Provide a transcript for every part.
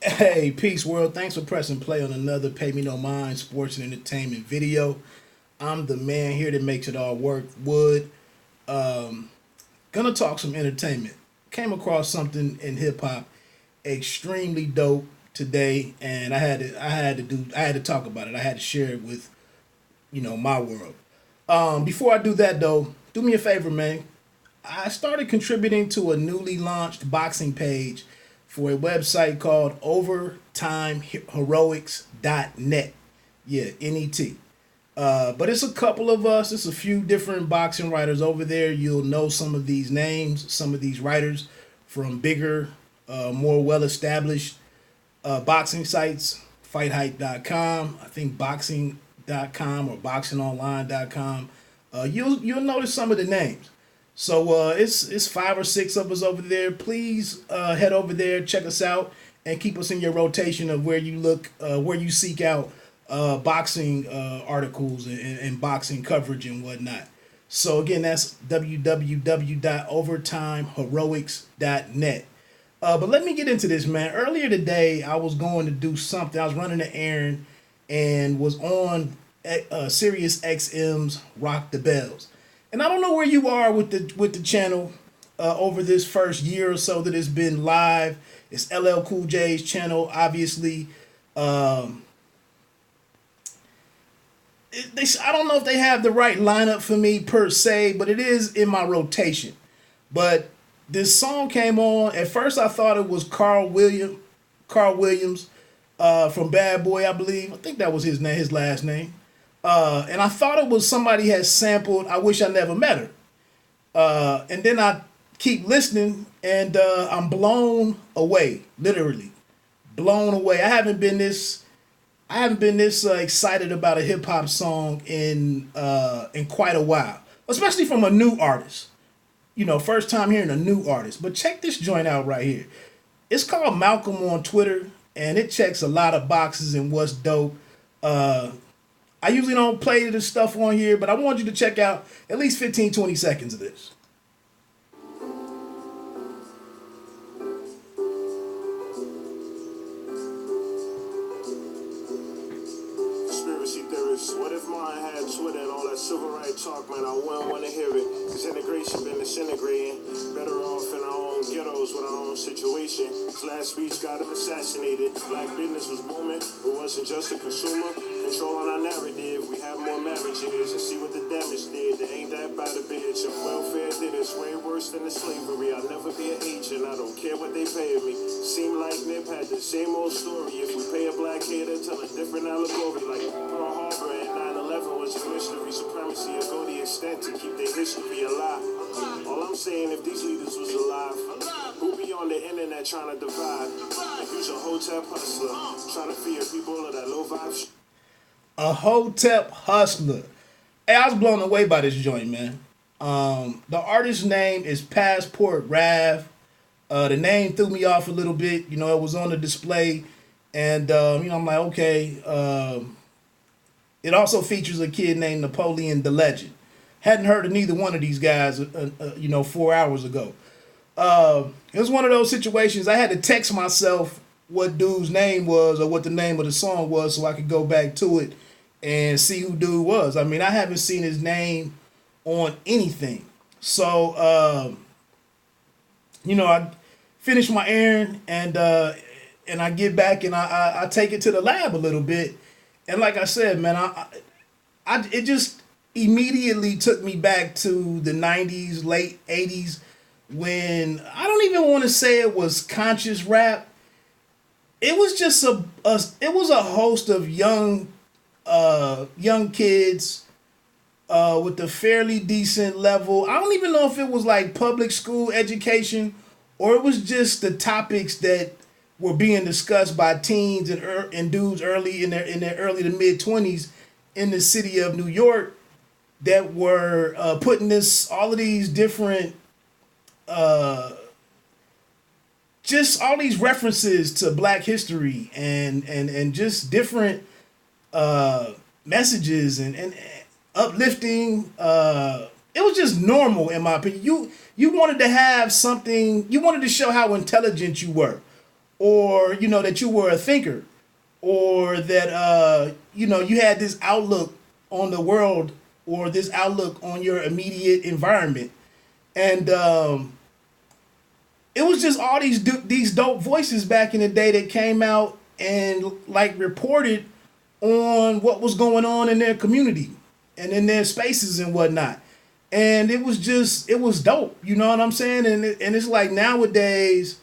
Hey, peace world. Thanks for pressing play on another Pay Me No Mind sports and entertainment video. I'm the man here that makes it all work. Wood. Um, Gonna talk some entertainment. Came across something in hip hop extremely dope today, and I had to talk about it. I had to share it with my world. Before I do that though, do me a favor, man. I started contributing to a newly launched boxing page for a website called overtimeheroics.net. Yeah, NET. But it's a couple of us. It's a few different boxing writers over there. You'll know some of these names, some of these writers from bigger, more well established boxing sites. FightHype.com, I think boxing.com or boxingonline.com. You'll notice some of the names. So it's five or six of us over there. Please head over there, check us out, and keep us in your rotation of where you look, where you seek out boxing articles and boxing coverage and whatnot. So again, that's www.overtimeheroics.net. But let me get into this, man. Earlier today, I was going to do something. I was running an errand and was on Sirius XM's Rock the Bells. And I don't know where you are with the channel over this first year or so that it's been live. It's LL Cool J's channel, obviously. I don't know if they have the right lineup for me per se, but it is in my rotation. But this song came on. At first, I thought it was Carl Williams from Bad Boy, I believe. I think that was his name, his last name. And I thought it was somebody had sampled I Wish I Never Met Her. And then I keep listening and I'm blown away, literally. Blown away. I haven't been this excited about a hip hop song in quite a while, especially from a new artist. First time hearing a new artist. But check this joint out right here. It's called Malcolm on Twitter, and it checks a lot of boxes and what's dope. I usually don't play this stuff on here, but I want you to check out at least 15, 20 seconds of this. Conspiracy theorists, what if mine had Twitter and all that civil rights talk, man? I wouldn't want to hear it. Cause integration been disintegrating. Better off in our own ghettos with our own situation. His last speech got him assassinated. Black business was booming, it wasn't just a consumer. Controlling our narrative, we have more marriages and see what the damage did. They ain't that bad a bitch. If welfare did it's way worse than the slavery. I'll never be an agent, I don't care what they pay me. Seem like Nip had the same old story. If we pay a black hater, tell a different allegory. Like Pearl Harbor and 9/11 was a mystery. Supremacy will go the extent to keep their history alive. All I'm saying, if these leaders was alive, who be on the internet trying to divide? Like you's a hotel hustler, trying to feed people of that low vibe shit. A Hotep Hustler. Hey, I was blown away by this joint, man. The artist's name is Passport Rav. The name threw me off a little bit. It was on the display. And, I'm like, okay. It also features a kid named Napoleon the Legend. Hadn't heard of neither one of these guys, 4 hours ago. It was one of those situations I had to text myself what dude's name was or what the name of the song was so I could go back to it and see who dude was. I mean, I haven't seen his name on anything. So, I finish my errand and I get back and I take it to the lab a little bit. And like I said, man, it just immediately took me back to the 90s, late 80s, when I don't even want to say it was conscious rap. It was just a host of young kids with a fairly decent level. I don't even know if it was like public school education or it was just the topics that were being discussed by teens and dudes early in their early to mid 20s in the city of New York that were putting all of these different just all these references to Black history and just different messages and uplifting. It was just normal in my opinion. You wanted to have something. You wanted to show how intelligent you were, or that you were a thinker, or that you had this outlook on the world, or this outlook on your immediate environment. And it was just all these dope voices back in the day that came out and like reported on what was going on in their community and in their spaces and whatnot. And it was dope, you know what I'm saying? And it's like nowadays,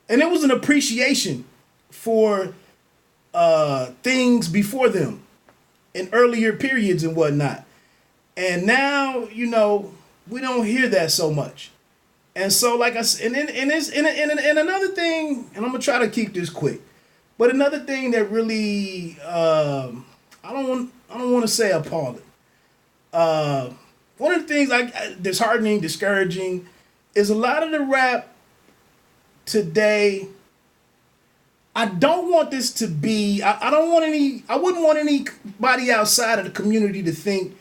and it was an appreciation for things before them in earlier periods and whatnot. And now, we don't hear that so much. And so, like I said, and another thing, and I'm gonna try to keep this quick, but another thing that really, I don't want to say appalling. One of the things like disheartening, discouraging, is a lot of the rap today. I don't want this to be. I wouldn't want anybody outside of the community to think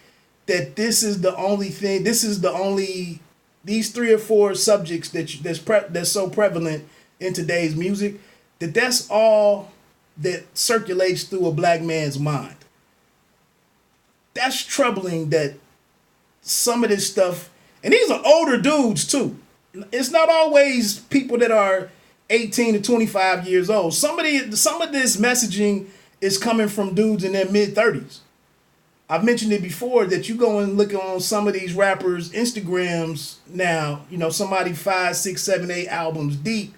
that this is the only thing. These 3 or 4 subjects that's so prevalent in today's music, that's all that circulates through a black man's mind. That's troubling that some of this stuff, and these are older dudes too. It's not always people that are 18 to 25 years old. Some of this messaging is coming from dudes in their mid-30s. I've mentioned it before that you go and look on some of these rappers' Instagrams now, somebody 5, 6, 7, 8 albums deep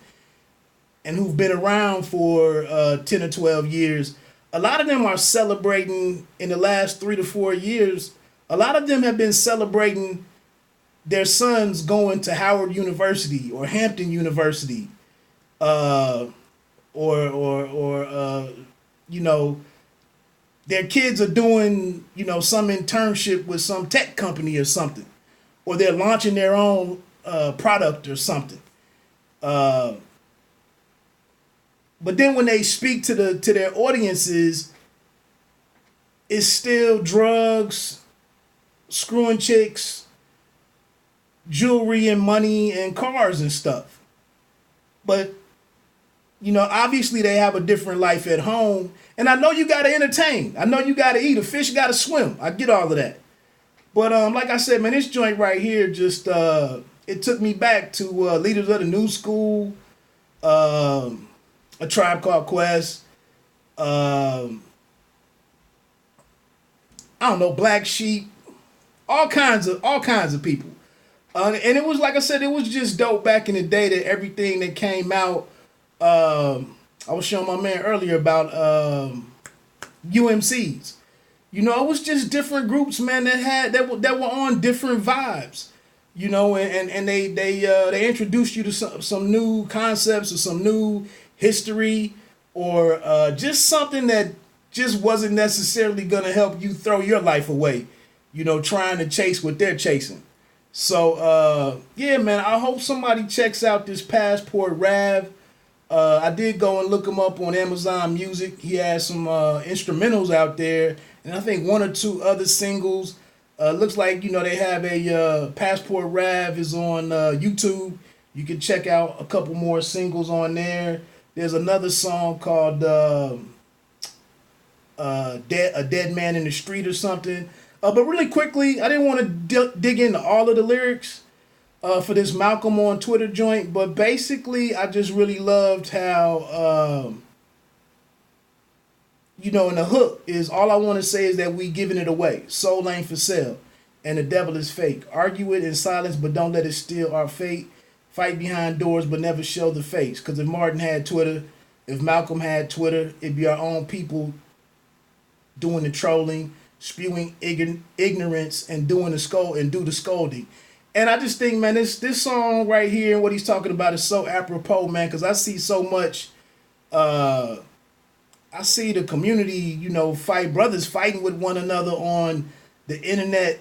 and who've been around for 10 or 12 years. A lot of them are celebrating in the last 3 to 4 years. A lot of them have been celebrating their sons going to Howard University or Hampton University, their kids are doing, some internship with some tech company or something, or they're launching their own product or something. But then when they speak to their audiences, it's still drugs, screwing chicks, jewelry and money and cars and stuff. But obviously they have a different life at home. And I know you got to entertain. I know you got to eat. A fish got to swim. I get all of that. But like I said, man, this joint right here just, it took me back to Leaders of the New School, A Tribe Called Quest, I don't know, Black Sheep, all kinds of people. And it was, like I said, it was just dope back in the day that everything that came out, I was showing my man earlier about UMCs. It was just different groups, man, that were on different vibes. And they introduced you to some new concepts or some new history, or just something that just wasn't necessarily gonna help you throw your life away, trying to chase what they're chasing. So yeah, man, I hope somebody checks out this Passport Rav. I did go and look him up on Amazon Music. He has some instrumentals out there, and I think 1 or 2 other singles. Looks like they have a Passport Rav is on YouTube. You can check out a couple more singles on there. There's another song called A Dead Man in the Street or something. But really quickly, I didn't want to dig into all of the lyrics for this Malcolm on Twitter joint, but basically I just really loved how and the hook is, all I want to say is that we giving it away. Soul ain't for sale, and the devil is fake. Argue it in silence, but don't let it steal our fate. Fight behind doors, but never show the face. Because if Martin had Twitter, if Malcolm had Twitter, it'd be our own people doing the trolling, spewing ignorance, and do the scolding. And I just think, man, this song right here and what he's talking about is so apropos, man, because I see so much. I see the community, brothers fighting with one another on the internet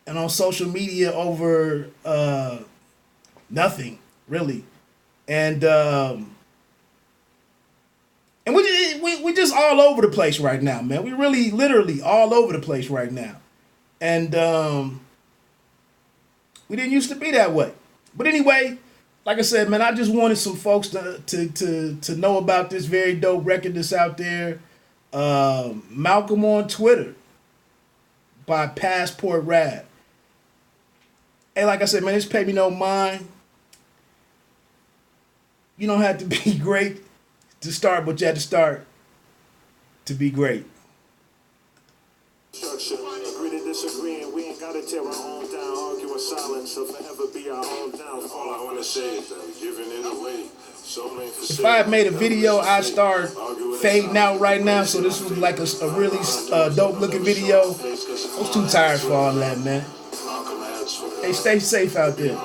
and on social media over nothing, really. And we just all over the place right now, man. We really, literally all over the place right now. And we didn't used to be that way. But anyway, like I said, man, I just wanted some folks to know about this very dope record that's out there. Malcolm on Twitter by Passport Rav. Hey, like I said, man, this pay me no mind. You don't have to be great to start, but you have to start to be great. Structure, agree to disagree, and we ain't gotta tear our own down, argue in silence, or forever be our own down. All I wanna say is that we're giving it away. If I had made a video, I'd start fading out right now, so this was like a really dope looking video. I was too tired for all that, man. Hey, stay safe out there.